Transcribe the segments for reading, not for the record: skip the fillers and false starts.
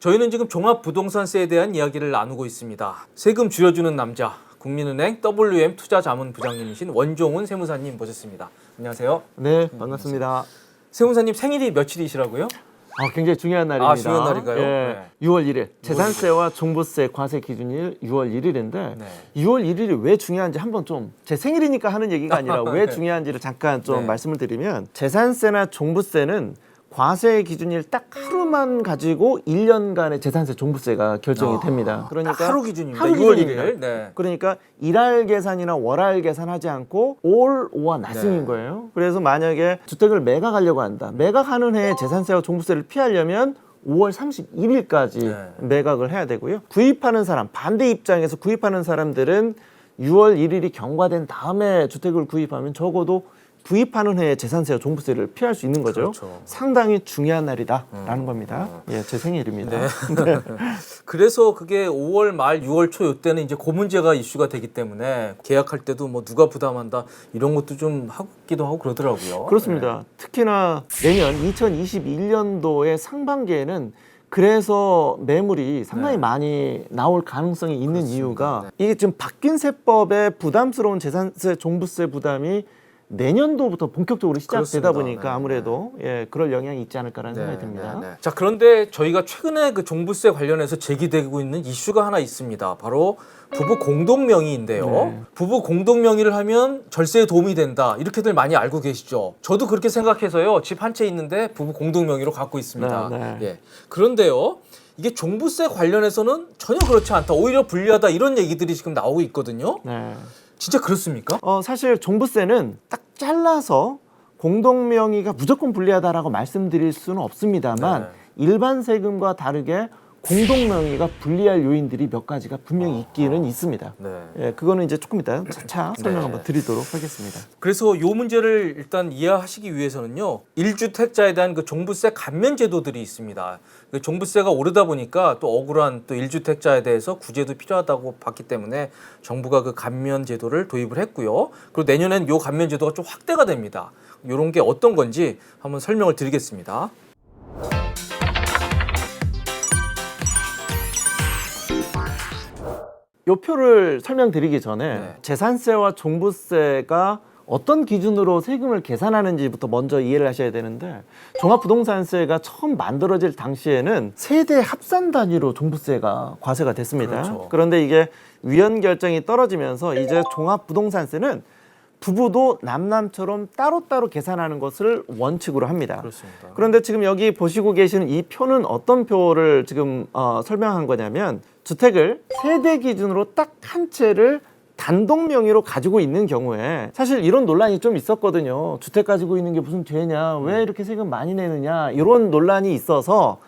저희는 지금 종합부동산세에 대한 이야기를 나누고 있습니다. 세금 줄여주는 남자, 국민은행 WM 투자자문부장님이신 원종훈 세무사님 모셨습니다. 안녕하세요. 네, 반갑습니다. 세무사님 생일이 며칠이시라고요? 굉장히 중요한 날입니다. 중요한 날인가요? 예, 네. 6월 1일. 재산세와 종부세 과세 기준일 6월 1일인데 네. 6월 1일이 왜 중요한지 한번 좀 제 생일이니까 하는 얘기가 아니라 왜 네. 중요한지를 잠깐 좀 네. 말씀을 드리면 재산세나 종부세는 과세 기준일 딱 하루만 가지고 1년간의 재산세 종부세가 결정이 됩니다. 딱 하루 기준입니다. 하루 6월 기준입니다. 1일. 네. 그러니까 일할 계산이나 월할 계산하지 않고 all or nothing인 네. 거예요. 그래서 만약에 주택을 매각하려고 한다. 매각하는 해에 재산세와 종부세를 피하려면 5월 31일까지 네. 매각을 해야 되고요. 구입하는 사람, 반대 입장에서 구입하는 사람들은 6월 1일이 경과된 다음에 주택을 구입하면 적어도 구입하는 해에 재산세와 종부세를 피할 수 있는 거죠. 그렇죠. 상당히 중요한 날이다라는 겁니다. 예, 제 생일입니다. 네. 그래서 그게 5월 말 6월 초 이때는 이제 그 문제가 이슈가 되기 때문에 계약할 때도 뭐 누가 부담한다 이런 것도 좀 하기도 하고 그러더라고요. 그렇습니다. 특히나 내년 2021년도의 상반기에는 그래서 매물이 상당히 네. 많이 나올 가능성이 있는 그렇습니다. 이유가 이게 지금 바뀐 세법에 부담스러운 재산세 종부세 부담이 내년도부터 본격적으로 시작되다 그렇습니다. 보니까 네. 아무래도 예, 그럴 영향이 있지 않을까라는 생각이 듭니다. 네. 자, 그런데 저희가 최근에 그 종부세 관련해서 제기되고 있는 이슈가 하나 있습니다. 바로 부부 공동명의인데요. 네. 부부 공동명의를 하면 절세에 도움이 된다. 이렇게들 많이 알고 계시죠. 저도 그렇게 생각해서요. 집 한 채 있는데 부부 공동명의로 갖고 있습니다. 네, 네. 예. 그런데요. 이게 종부세 관련해서는 전혀 그렇지 않다. 오히려 불리하다. 이런 얘기들이 지금 나오고 있거든요. 네. 진짜 그렇습니까? 사실 종부세는 딱 잘라서 공동명의가 무조건 불리하다라고 말씀드릴 수는 없습니다만 네. 일반 세금과 다르게 공동명의가 불리할 요인들이 몇 가지가 분명히 있기는 있습니다. 네. 예, 그거는 이제 조금 이따 차차 설명 네. 한번 드리도록 하겠습니다. 그래서 이 문제를 일단 이해하시기 위해서는요. 1주택자에 대한 그 종부세 감면 제도들이 있습니다. 그 종부세가 오르다 보니까 또 억울한 또 1주택자에 대해서 구제도 필요하다고 봤기 때문에 정부가 그 감면 제도를 도입을 했고요. 그리고 내년엔 이 감면 제도가 좀 확대가 됩니다. 이런 게 어떤 건지 한번 설명을 드리겠습니다. 요 표를 설명드리기 전에 네. 재산세와 종부세가 어떤 기준으로 세금을 계산하는지부터 먼저 이해를 하셔야 되는데 종합부동산세가 처음 만들어질 당시에는 세대 합산 단위로 종부세가 과세가 됐습니다. 그렇죠. 그런데 이게 위헌 결정이 떨어지면서 이제 종합부동산세는 부부도 남남처럼 따로따로 계산하는 것을 원칙으로 합니다. 그렇습니다. 그런데 지금 여기 보시고 계시는 이 표는 어떤 표를 지금 설명한 거냐면 주택을 세대 기준으로 딱 한 채를 단독 명의로 가지고 있는 경우에 사실 이런 논란이 좀 있었거든요. 주택 가지고 있는 게 무슨 죄냐, 왜 이렇게 세금 많이 내느냐 이런 논란이 있어서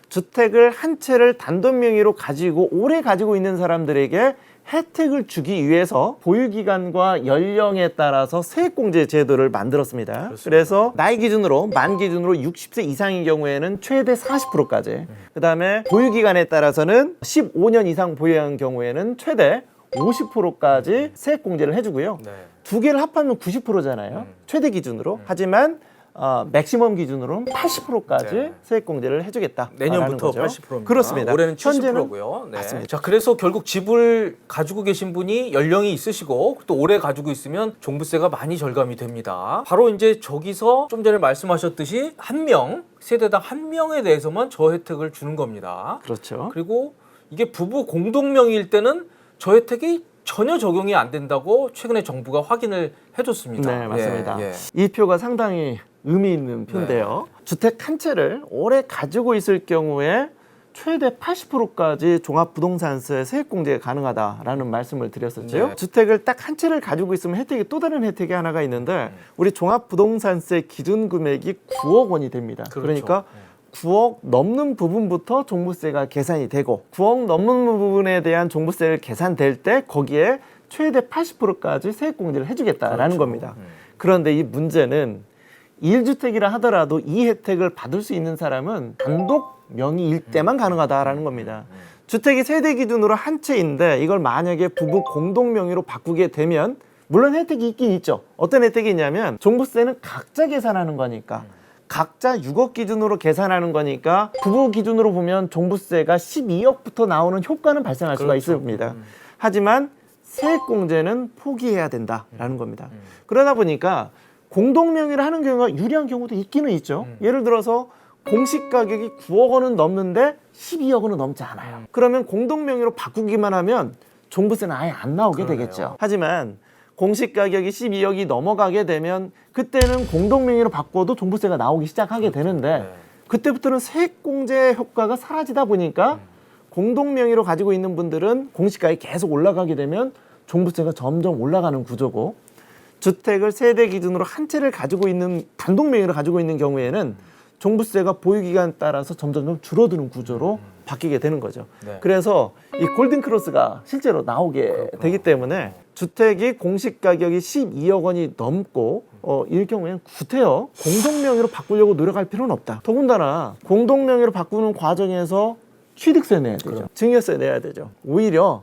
주택을 한 채를 단독 명의로 가지고 오래 가지고 있는 사람들에게 혜택을 주기 위해서 보유기간과 연령에 따라서 세액공제 제도를 만들었습니다. 그렇습니다. 그래서 나이 기준으로 만 기준으로 60세 이상인 경우에는 최대 40%까지 그 다음에 보유기간에 따라서는 15년 이상 보유한 경우에는 최대 50%까지 세액공제를 해주고요. 네. 두 개를 합하면 90%잖아요. 최대 기준으로. 하지만 맥시멈 기준으로는 80%까지 네. 세액공제를 해주겠다. 내년부터 80%입니다. 그렇습니다. 올해는 현재는 70%고요. 네. 맞습니다. 자, 그래서 결국 집을 가지고 계신 분이 연령이 있으시고 또 오래 가지고 있으면 종부세가 많이 절감이 됩니다. 바로 이제 저기서 좀 전에 말씀하셨듯이 한 명, 세대당 한 명에 대해서만 저 혜택을 주는 겁니다. 그렇죠. 그리고 이게 부부 공동명의일 때는 저 혜택이 전혀 적용이 안 된다고 최근에 정부가 확인을 해줬습니다. 네, 맞습니다. 예, 예. 이 표가 상당히 의미 있는 표인데요. 주택 한 채를 오래 가지고 있을 경우에 최대 80%까지 종합부동산세 세액공제가 가능하다라는 말씀을 드렸었죠. 네. 주택을 딱 한 채를 가지고 있으면 혜택이 또 다른 혜택이 하나가 있는데 우리 종합부동산세 기준 금액이 9억 원이 됩니다. 그렇죠. 그러니까 9억 넘는 부분부터 종부세가 계산이 되고 9억 넘는 부분에 대한 종부세를 계산될 때 거기에 최대 80%까지 세액공제를 해주겠다라는 그렇죠. 겁니다. 그런데 이 문제는 1주택이라 하더라도 이 혜택을 받을 수 있는 사람은 단독 명의일 때만 가능하다라는 겁니다. 주택이 세대 기준으로 한 채인데 이걸 만약에 부부 공동 명의로 바꾸게 되면 물론 혜택이 있긴 있죠. 어떤 혜택이 있냐면 종부세는 각자 계산하는 거니까 각자 6억 기준으로 계산하는 거니까 부부 기준으로 보면 종부세가 12억부터 나오는 효과는 발생할 수가 그렇죠. 있습니다. 하지만 세액공제는 포기해야 된다라는 겁니다. 그러다 보니까 공동명의를 하는 경우가 유리한 경우도 있기는 있죠. 예를 들어서 공시 가격이 9억 원은 넘는데 12억 원은 넘지 않아요. 그러면 공동명의로 바꾸기만 하면 종부세는 아예 안 나오게 그러네요. 되겠죠. 하지만 공시 가격이 12억이 넘어가게 되면 그때는 공동명의로 바꿔도 종부세가 나오기 시작하게 되는데 네. 그때부터는 세액공제 효과가 사라지다 보니까 공동명의로 가지고 있는 분들은 공시가격이 계속 올라가게 되면 종부세가 점점 올라가는 구조고, 주택을 세대 기준으로 한 채를 가지고 있는 단독명의로 가지고 있는 경우에는 종부세가 보유기간 따라서 점점 줄어드는 구조로 바뀌게 되는 거죠. 네. 그래서 이 골든 크로스가 실제로 나오게 되기 때문에 주택이 공시가격이 12억 원이 넘고 이 경우에는 구태여 공동명의로 바꾸려고 노력할 필요는 없다. 더군다나 공동명의로 바꾸는 과정에서 취득세 내야 되죠. 증여세 내야 되죠. 오히려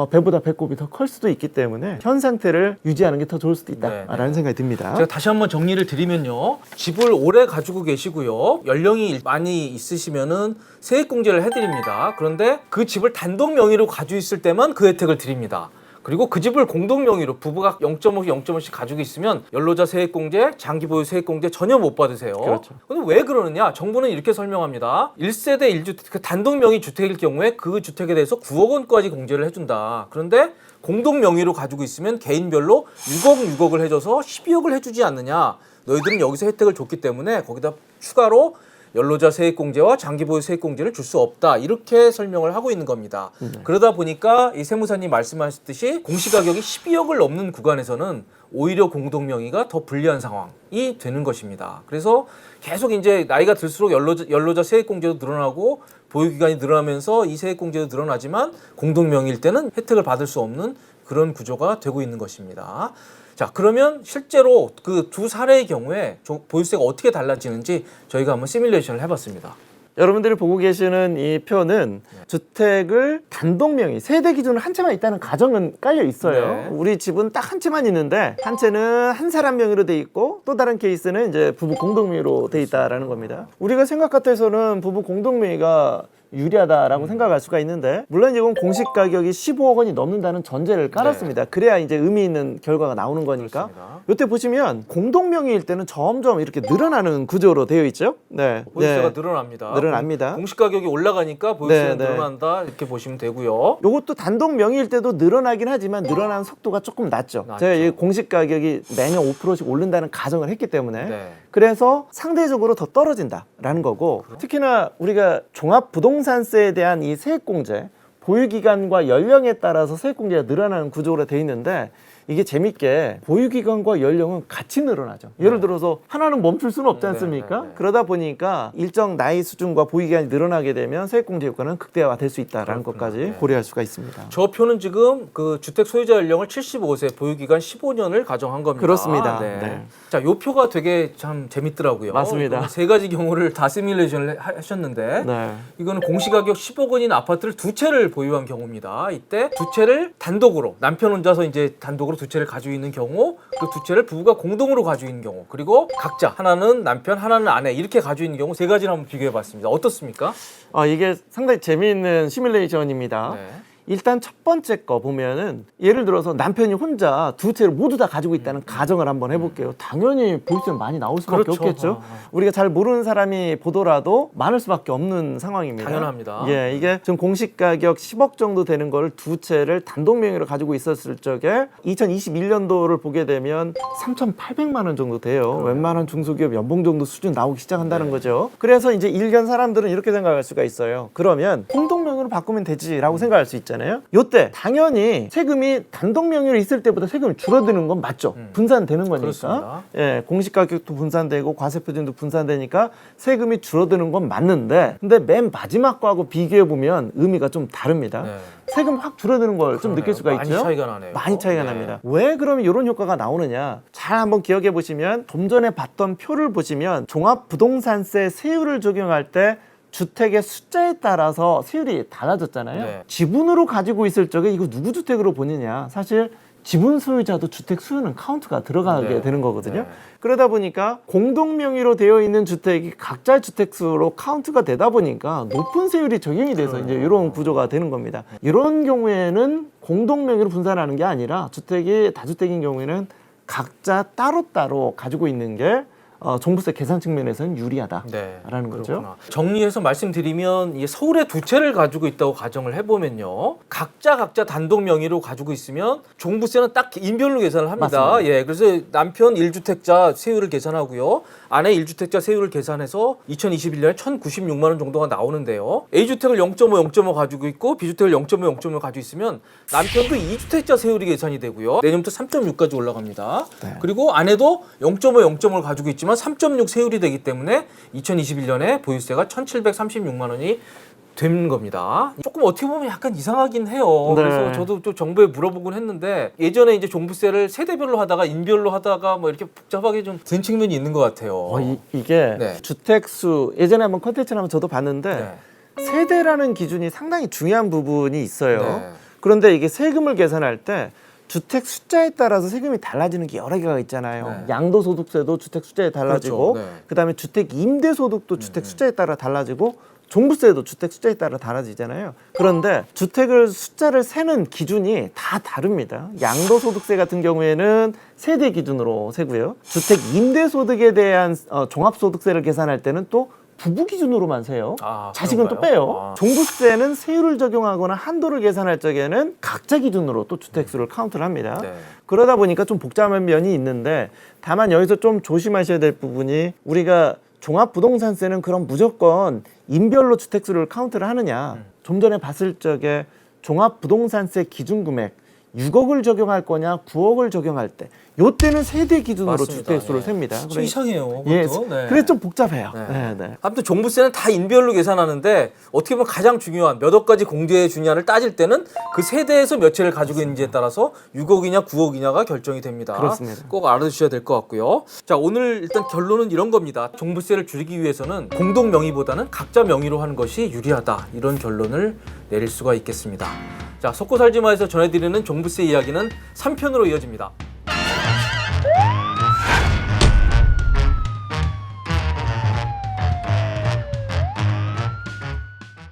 배보다 배꼽이 더 클 수도 있기 때문에 현 상태를 유지하는 게 더 좋을 수도 있다라는 생각이 듭니다. 제가 다시 한번 정리를 드리면요. 집을 오래 가지고 계시고요. 연령이 많이 있으시면은 세액공제를 해드립니다. 그런데 그 집을 단독 명의로 가지고 있을 때만 그 혜택을 드립니다. 그리고 그 집을 공동 명의로 부부가 0.5씩 0.5씩 가지고 있으면 연로자 세액공제, 장기보유 세액공제 전혀 못 받으세요. 그렇죠. 근데 왜 그러느냐? 정부는 이렇게 설명합니다. 1세대 1주택, 그 단독 명의 주택일 경우에 그 주택에 대해서 9억 원까지 공제를 해준다. 그런데 공동 명의로 가지고 있으면 개인별로 6억을 해줘서 12억을 해주지 않느냐. 너희들은 여기서 혜택을 줬기 때문에 거기다 추가로 연로자 세액공제와 장기보유 세액공제를 줄 수 없다. 이렇게 설명을 하고 있는 겁니다. 그러다 보니까 이 세무사님 말씀하셨듯이 공시가격이 12억을 넘는 구간에서는 오히려 공동명의가 더 불리한 상황이 되는 것입니다. 그래서 계속 이제 나이가 들수록 연로자 세액공제도 늘어나고 보유기간이 늘어나면서 이 세액공제도 늘어나지만 공동명의일 때는 혜택을 받을 수 없는 그런 구조가 되고 있는 것입니다. 자, 그러면 실제로 그 두 사례의 경우에 보유세가 어떻게 달라지는지 저희가 한번 시뮬레이션을 해봤습니다. 여러분들이 보고 계시는 이 표는 주택을 단독 명의, 세대 기준으로 한 채만 있다는 가정은 깔려 있어요. 네. 우리 집은 딱 한 채만 있는데 한 채는 한 사람 명의로 돼 있고 또 다른 케이스는 이제 부부 공동 명의로 돼 있다라는 겁니다. 우리가 생각 같아서는 부부 공동 명의가 유리하다라고 생각할 수가 있는데, 물론 이건 공시 가격이 15억 원이 넘는다는 전제를 깔았습니다. 그래야 이제 의미 있는 결과가 나오는 거니까. 그렇습니다. 이때 보시면 공동 명의일 때는 점점 이렇게 늘어나는 구조로 되어 있죠. 네. 보유세가 네. 늘어납니다. 늘어납니다. 공시가격이 올라가니까 보유세가 네, 네. 늘어난다 이렇게 보시면 되고요. 요것도 단독 명의일 때도 늘어나긴 하지만 늘어나는 속도가 조금 낮죠. 낮죠. 제가 이 공시 가격이 매년 5%씩 오른다는 가정을 했기 때문에 네. 그래서 상대적으로 더 떨어진다라는 거고, 특히나 우리가 종합부동산세에 대한 이 세액공제, 보유기간과 연령에 따라서 세액공제가 늘어나는 구조로 돼 있는데, 이게 재밌게 보유기간과 연령은 같이 늘어나죠. 예를 들어서 하나는 멈출 수는 없지 않습니까? 네. 그러다 보니까 일정 나이 수준과 보유기간이 늘어나게 되면 세액공제 효과는 극대화될 수 있다는 것까지 네. 고려할 수가 있습니다. 저 표는 지금 그 주택 소유자 연령을 75세, 보유기간 15년을 가정한 겁니다. 그렇습니다. 네. 네. 자, 요 표가 되게 참 재밌더라고요. 맞습니다. 세 가지 경우를 다 시뮬레이션을 하셨는데 네. 이거는 공시가격 10억 원인 아파트를 두 채를 보유한 경우입니다. 이때 두 채를 단독으로, 남편 혼자서 이제 단독으로 두 채를 가지고 있는 경우, 그 두 채를 부부가 공동으로 가지고 있는 경우, 그리고 각자 하나는 남편, 하나는 아내 이렇게 가지고 있는 경우 세 가지를 한번 비교해봤습니다. 어떻습니까? 이게 상당히 재미있는 시뮬레이션입니다. 네. 일단 첫 번째 거 보면은 예를 들어서 남편이 혼자 두 채를 모두 다 가지고 있다는 가정을 한번 해볼게요. 당연히 보유세는 많이 나올 수밖에 그렇죠. 없겠죠. 우리가 잘 모르는 사람이 보더라도 많을 수밖에 없는 상황입니다. 당연합니다. 예, 이게 지금 공시 가격 10억 정도 되는 거를 두 채를 단독 명의로 가지고 있었을 적에 2021년도를 보게 되면 3,800만 원 정도 돼요. 웬만한 중소기업 연봉 정도 수준 나오기 시작한다는 거죠. 그래서 이제 일견 사람들은 이렇게 생각할 수가 있어요. 그러면 공동 명의로 바꾸면 되지라고 생각할 수 있잖아요. 요때 당연히 세금이 단독 명의로 있을 때보다 세금이 줄어드는 건 맞죠. 분산되는 거니까. 그렇습니다. 예, 공시 가격도 분산되고 과세표준도 분산되니까 세금이 줄어드는 건 맞는데, 근데 맨 마지막 거하고 비교해 보면 의미가 좀 다릅니다. 네. 세금 확 줄어드는 걸 좀 느낄 수가 많이 있죠. 차이가 나네요. 많이 차이가 네. 납니다. 왜 그러면 이런 효과가 나오느냐? 잘 한번 기억해 보시면 좀 전에 봤던 표를 보시면 종합부동산세 세율을 적용할 때 주택의 숫자에 따라서 세율이 달라졌잖아요. 네. 지분으로 가지고 있을 적에 이거 누구 주택으로 보느냐? 사실 지분 소유자도 주택 수요는 카운트가 들어가게 네. 되는 거거든요. 네. 그러다 보니까 공동 명의로 되어 있는 주택이 각자 주택 수로 카운트가 되다 보니까 높은 세율이 적용이 돼서 이제 이런 구조가 되는 겁니다. 이런 경우에는 공동 명의로 분산하는 게 아니라 주택이 다주택인 경우에는 각자 따로따로 가지고 있는 게 종부세 계산 측면에서는 유리하다라는 네, 거죠. 그렇구나. 정리해서 말씀드리면 이 서울에 두 채를 가지고 있다고 가정을 해보면요, 각자 단독 명의로 가지고 있으면 종부세는 딱 인별로 계산을 합니다. 맞습니다. 예, 그래서 남편 1주택자 세율을 계산하고요, 아내 1주택자 세율을 계산해서 2021년에 1,096만 원 정도가 나오는데요. A주택을 0.5 가지고 있고 B주택을 0.5 가지고 있으면 남편도 2주택자 세율이 계산이 되고요. 내년부터 3.6까지 올라갑니다. 네. 그리고 아내도 0.5을 가지고 있지만 3.6 세율이 되기 때문에 2021년에 보유세가 1,736만 원이 되는 겁니다. 조금 어떻게 보면 약간 이상하긴 해요. 네. 그래서 저도 또 정부에 물어보곤 했는데, 예전에 이제 종부세를 세대별로 하다가 인별로 하다가 뭐 이렇게 복잡하게 좀 된 측면이 있는 것 같아요. 이게 네. 주택수 예전에 한번 컨텐츠를 한번 저도 봤는데 네. 세대라는 기준이 상당히 중요한 부분이 있어요. 네. 그런데 이게 세금을 계산할 때 주택 숫자에 따라서 세금이 달라지는 게 여러 개가 있잖아요. 네. 양도소득세도 주택 숫자에 달라지고, 그렇죠. 네. 그다음에 주택 임대소득도 주택 숫자에 따라 달라지고, 종부세도 주택 숫자에 따라 달라지잖아요. 그런데 주택을 숫자를 세는 기준이 다 다릅니다. 양도소득세 같은 경우에는 세대 기준으로 세고요. 주택 임대소득에 대한 종합소득세를 계산할 때는 또 부부 기준으로만 세요. 아, 자식은 또 그런가요? 빼요. 아. 종부세는 세율을 적용하거나 한도를 계산할 적에는 각자 기준으로 또 주택수를 카운트를 합니다. 네. 그러다 보니까 좀 복잡한 면이 있는데, 다만 여기서 좀 조심하셔야 될 부분이, 우리가 종합부동산세는 그럼 무조건 인별로 주택수를 카운트를 하느냐, 좀 전에 봤을 적에 종합부동산세 기준금액 6억을 적용할 거냐 9억을 적용할 때, 요때는 세대 기준으로 맞습니다. 주택수를 예. 셉니다. 좀 이상해요. 예, 그것도. 네. 그래서 좀 복잡해요. 네. 네, 네. 아무튼 종부세는 다 인별로 계산하는데, 어떻게 보면 가장 중요한 몇 억까지 공제해 주냐를 따질 때는 그 세대에서 몇 채를 가지고 있는지에 따라서 6억이냐 9억이냐가 결정이 됩니다. 그렇습니다. 꼭 알아두셔야 될 것 같고요. 자, 오늘 일단 결론은 이런 겁니다. 종부세를 줄이기 위해서는 공동 명의보다는 각자 명의로 하는 것이 유리하다, 이런 결론을 내릴 수가 있겠습니다. 자, 속고 살지마에서 전해드리는 종부세 이야기는 3편으로 이어집니다.